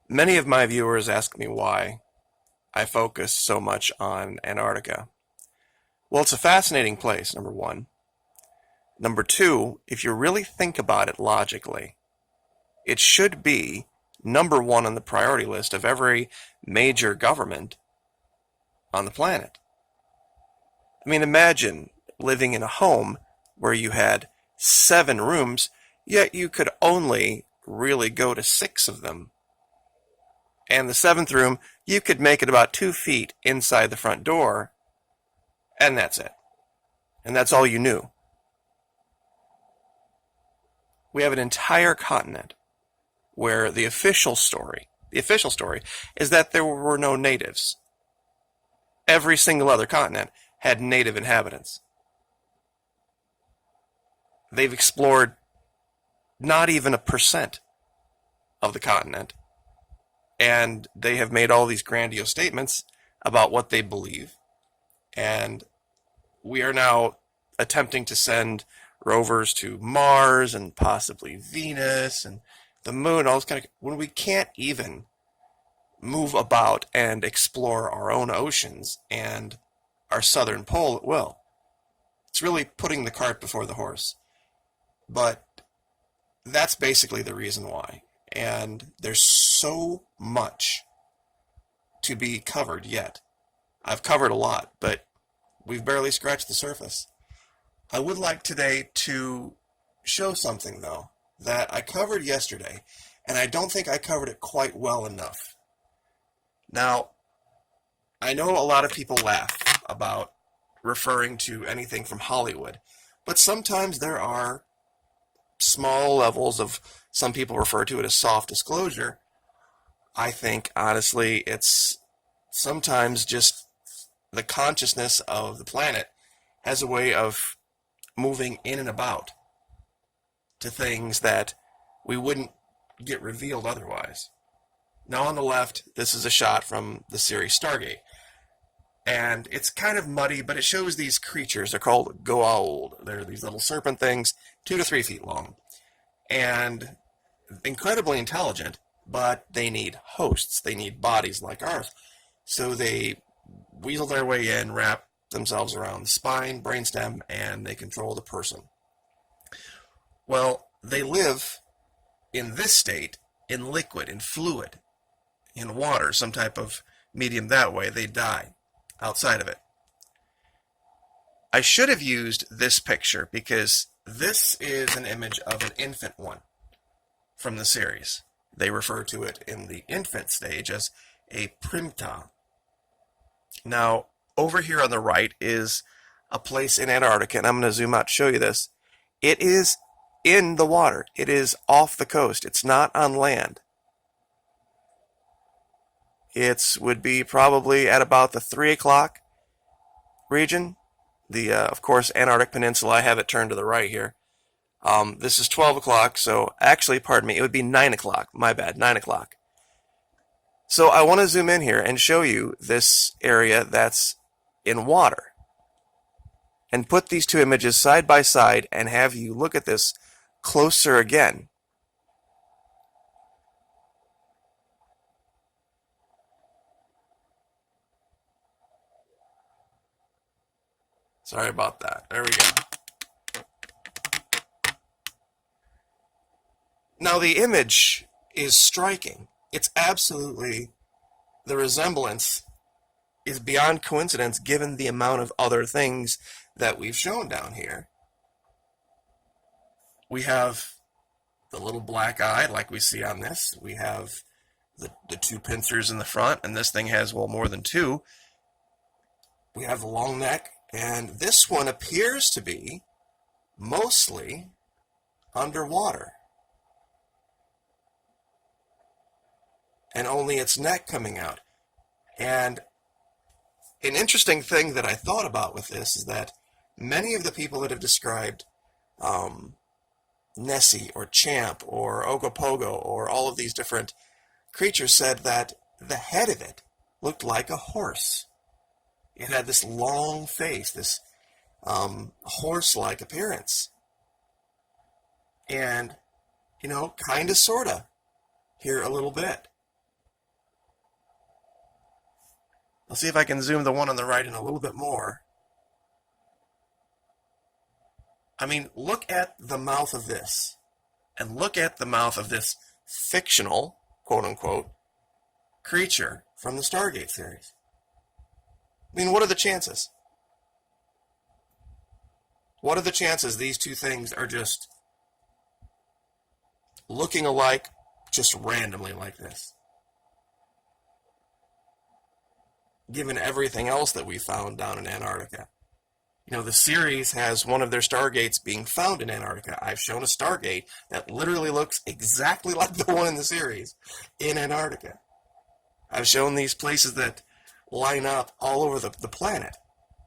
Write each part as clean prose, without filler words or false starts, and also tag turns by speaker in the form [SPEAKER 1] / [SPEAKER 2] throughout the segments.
[SPEAKER 1] Many of my viewers ask me why I focus so much on Antarctica. Well, it's a fascinating place, number one. Number two, if you really think about it logically, it should be number one on the priority list of every major government on the planet. I mean, imagine living in a home where you had 7 rooms, yet you could only really go to 6 of them. And the 7th room, you could make it about 2 feet inside the front door, and that's it. And that's all you knew. We have an entire continent where the official story is that there were no natives. Every single other continent had native inhabitants. They've explored not even 1% of the continent, and they have made all these grandiose statements about what they believe. And we are now attempting to send rovers to Mars and possibly Venus and the moon, all this kind of, when we can't even move about and explore our own oceans and our southern pole at will. It's really putting the cart before the horse. But that's basically the reason why. And there's so much to be covered yet. I've covered a lot, but we've barely scratched the surface. I would like today to show something, though, that I covered yesterday, and I don't think I covered it quite well enough. Now, I know a lot of people laugh about referring to anything from Hollywood, but sometimes there are small levels of, some people refer to it as soft disclosure. I think, honestly, it's sometimes just the consciousness of the planet has a way of moving in and about to things that we wouldn't get revealed otherwise. Now on the left, this is a shot from the series Stargate. And it's kind of muddy, but it shows these creatures. They're called Goa'Uld. They're these little serpent things, 2 to 3 feet long. And incredibly intelligent, but they need hosts. They need bodies like ours. So they weasel their way in, wrap themselves around the spine, brainstem, and they control the person. Well, they live in this state, in liquid, in fluid, in water, some type of medium that way. They die outside of it. I should have used this picture because this is an image of an infant one from the series. They refer to it in the infant stage as a primta. Now, over here on the right is a place in Antarctica, and I'm going to zoom out to show you this. It is in the water. It is off the coast. It's not on land. It would be probably at about the 3 o'clock region. The, of course, Antarctic Peninsula, I have it turned to the right here. This is 12 o'clock, so actually, pardon me, it would be 9 o'clock. My bad, 9 o'clock. So I want to zoom in here and show you this area that's in water. And put these two images side by side and have you look at this closer again. Sorry about that. There we go. Now the image is striking. It's absolutely, the resemblance is beyond coincidence given the amount of other things that we've shown down here. We have the little black eye like we see on this. We have the 2 pincers in the front, and this thing has, well, more than 2. We have the long neck, and this one appears to be mostly underwater. And only its neck coming out. And an interesting thing that I thought about with this is that many of the people that have described Nessie or Champ or Ogopogo or all of these different creatures said that the head of it looked like a horse. It had this long face, this horse-like appearance. And, you know, kind of, sort of, here a little bit. I'll see if I can zoom the one on the right in a little bit more. I mean, look at the mouth of this, and look at the mouth of this fictional, quote-unquote, creature from the Stargate series. I mean, what are the chances? What are the chances these two things are just looking alike, just randomly like this? Given everything else that we found down in Antarctica. You know, the series has one of their Stargates being found in Antarctica. I've shown a Stargate that literally looks exactly like the one in the series in Antarctica. I've shown these places that line up all over the planet.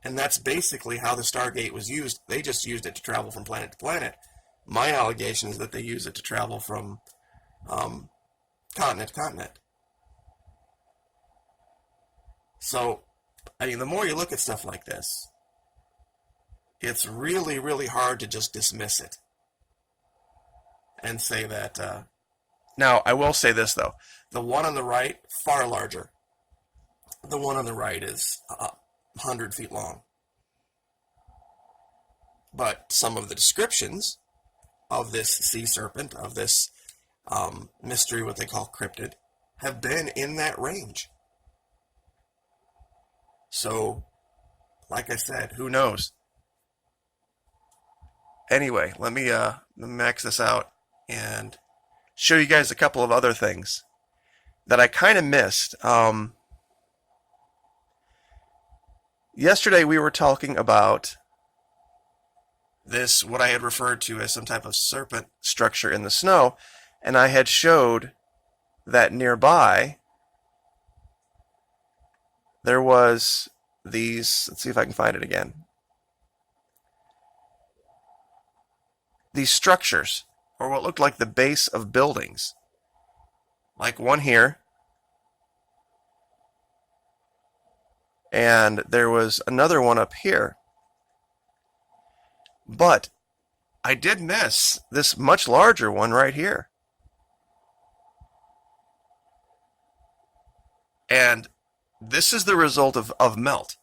[SPEAKER 1] And that's basically how the Stargate was used. They just used it to travel from planet to planet. My allegation is that they use it to travel from continent to continent. So, I mean, the more you look at stuff like this, it's really, really hard to just dismiss it and say that. Now, I will say this, though. The one on the right, far larger. The one on the right is 100 feet long. But some of the descriptions of this sea serpent, of this mystery, what they call cryptid, have been in that range. So, like I said, who knows? Anyway, let me max this out and show you guys a couple of other things that I kind of missed. Yesterday we were talking about this, what I had referred to as some type of serpent structure in the snow, and I had showed that nearby there was these, let's see if I can find it again, these structures, or what looked like the base of buildings, like one here, and there was another one up here. But I did miss this much larger one right here. And this is the result of melt.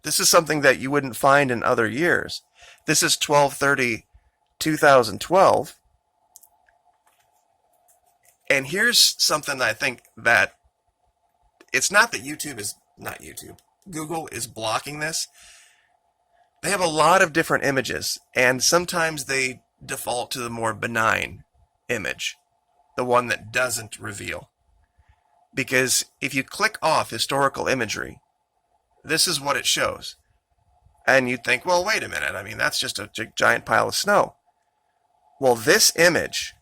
[SPEAKER 1] This is something that you wouldn't find in other years. This is 12/30/2012. And here's something I think that it's not that Google is blocking this. They have a lot of different images, and sometimes they default to the more benign image, the one that doesn't reveal. Because if you click off historical imagery, this is what it shows. And you'd think, well, wait a minute, I mean, that's just a giant pile of snow. Well, this image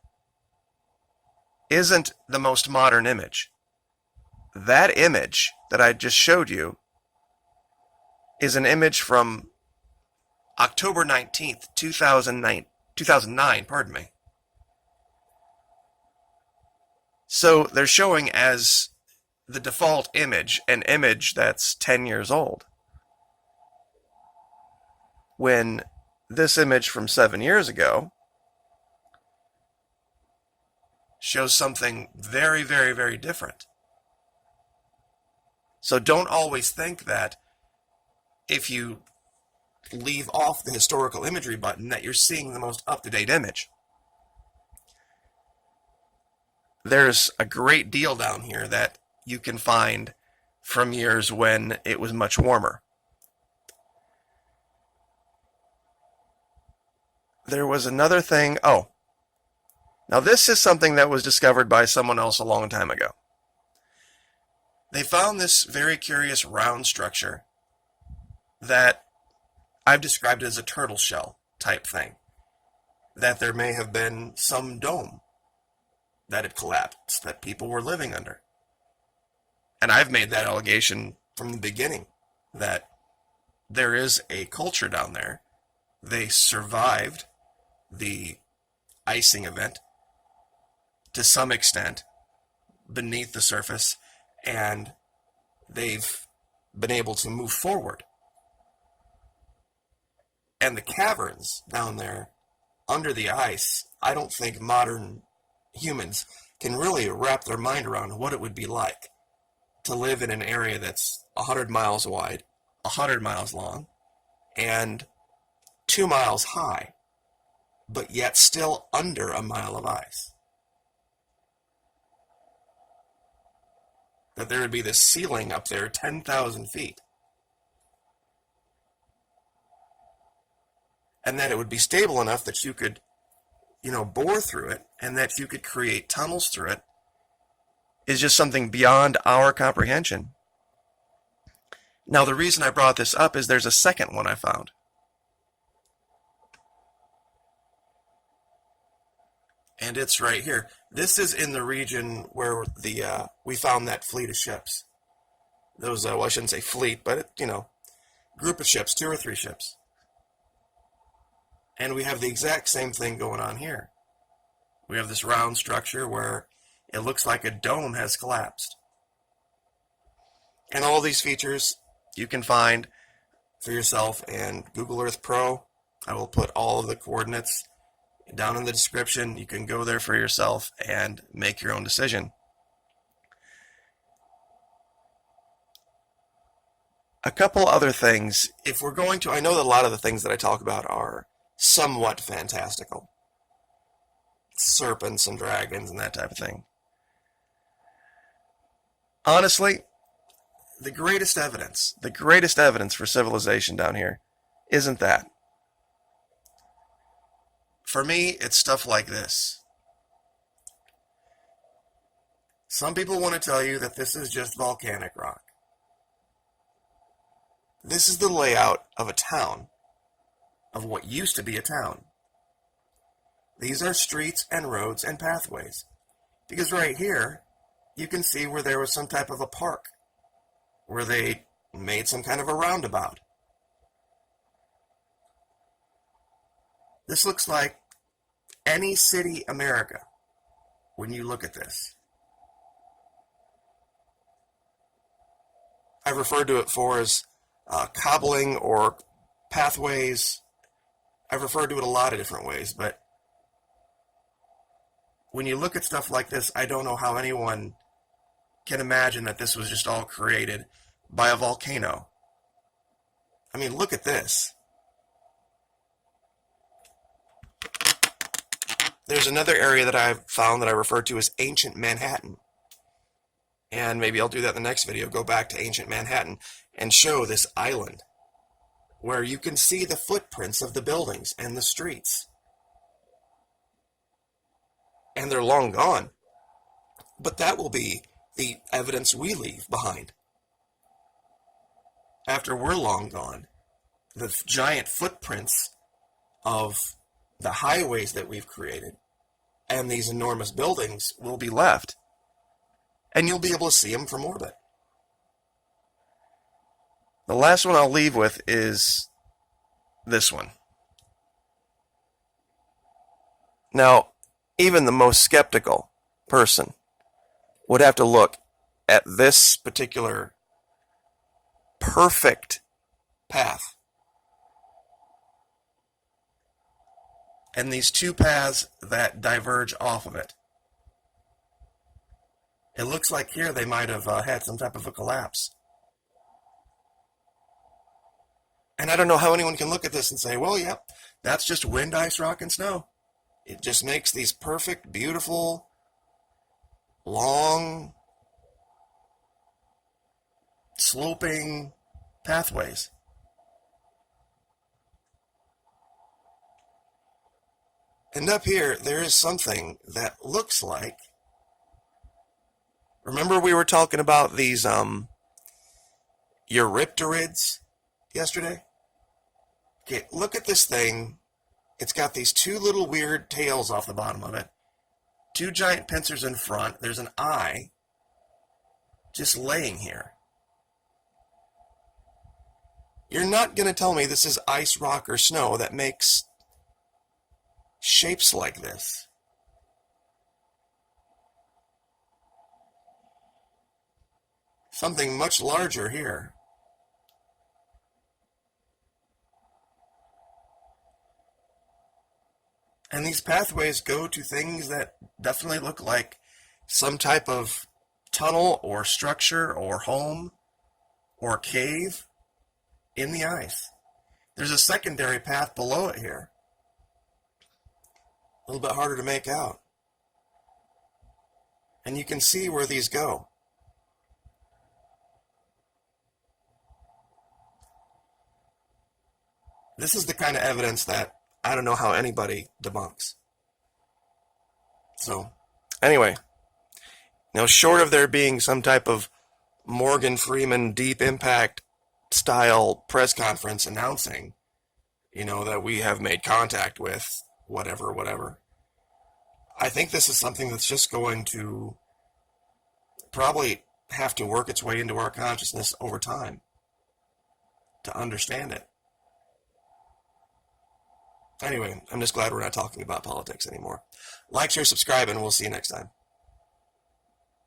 [SPEAKER 1] isn't the most modern image. That image that I just showed you is an image from October 19th, 2009, pardon me. So they're showing as the default image an image that's 10 years old, when this image from 7 years ago shows something very, very, very different. So don't always think that if you leave off the historical imagery button that you're seeing the most up-to-date image. There's a great deal down here that you can find from years when it was much warmer. There was another thing. Oh, now this is something that was discovered by someone else a long time ago. They found this very curious round structure that I've described it as a turtle shell type thing. That there may have been some dome that had collapsed, that people were living under. And I've made that allegation from the beginning, that there is a culture down there. They survived the icing event to some extent beneath the surface, and they've been able to move forward. And the caverns down there under the ice, I don't think modern humans can really wrap their mind around what it would be like to live in an area that's 100 miles wide, 100 miles long, and 2 miles high, but yet still under a mile of ice. That there would be this ceiling up there 10,000 feet. And that it would be stable enough that you could, bore through it, and that you could create tunnels through it, is just something beyond our comprehension. Now, the reason I brought this up is there's a second one I found. And it's right here. This is in the region where we found that fleet of ships. Those, well, I shouldn't say fleet, but, group of ships, 2 or 3 ships. And we have the exact same thing going on here. We have this round structure where it looks like a dome has collapsed. And all these features you can find for yourself in Google Earth Pro. I will put all of the coordinates down in the description. You can go there for yourself and make your own decision. A couple other things. If we're going to, I know that a lot of the things that I talk about are somewhat fantastical. Serpents and dragons and that type of thing. Honestly, the greatest evidence for civilization down here isn't that. For me, it's stuff like this. Some people want to tell you that this is just volcanic rock. This is the layout of a town, of what used to be a town. These are streets and roads and pathways. Because right here, you can see where there was some type of a park, where they made some kind of a roundabout. This looks like any city America when you look at this. I've referred to it for as cobbling or pathways. I've referred to it a lot of different ways, but when you look at stuff like this, I don't know how anyone can imagine that this was just all created by a volcano. I mean, look at this. There's another area that I've found that I refer to as ancient Manhattan. And maybe I'll do that in the next video, go back to ancient Manhattan and show this island where you can see the footprints of the buildings and the streets. And they're long gone. But that will be the evidence we leave behind. After we're long gone, the giant footprints of the highways that we've created and these enormous buildings will be left. And you'll be able to see them from orbit. The last one I'll leave with is this one. Now, even the most skeptical person would have to look at this particular perfect path. And these 2 paths that diverge off of it. It looks like here they might have had some type of a collapse. And I don't know how anyone can look at this and say, well, yep, that's just wind, ice, rock, and snow. It just makes these perfect, beautiful, long, sloping pathways. And up here, there is something that looks like, remember we were talking about these Eurypterids yesterday? Okay, look at this thing. It's got these 2 little weird tails off the bottom of it. 2 giant pincers in front. There's an eye just laying here. You're not going to tell me this is ice, rock, or snow that makes shapes like this. Something much larger here. And these pathways go to things that definitely look like some type of tunnel or structure or home or cave in the ice. There's a secondary path below it here. A little bit harder to make out. And you can see where these go. This is the kind of evidence that I don't know how anybody debunks. So, anyway, short of there being some type of Morgan Freeman Deep Impact style press conference announcing, that we have made contact with whatever. I think this is something that's just going to probably have to work its way into our consciousness over time to understand it. Anyway, I'm just glad we're not talking about politics anymore. Like, share, subscribe, and we'll see you next time.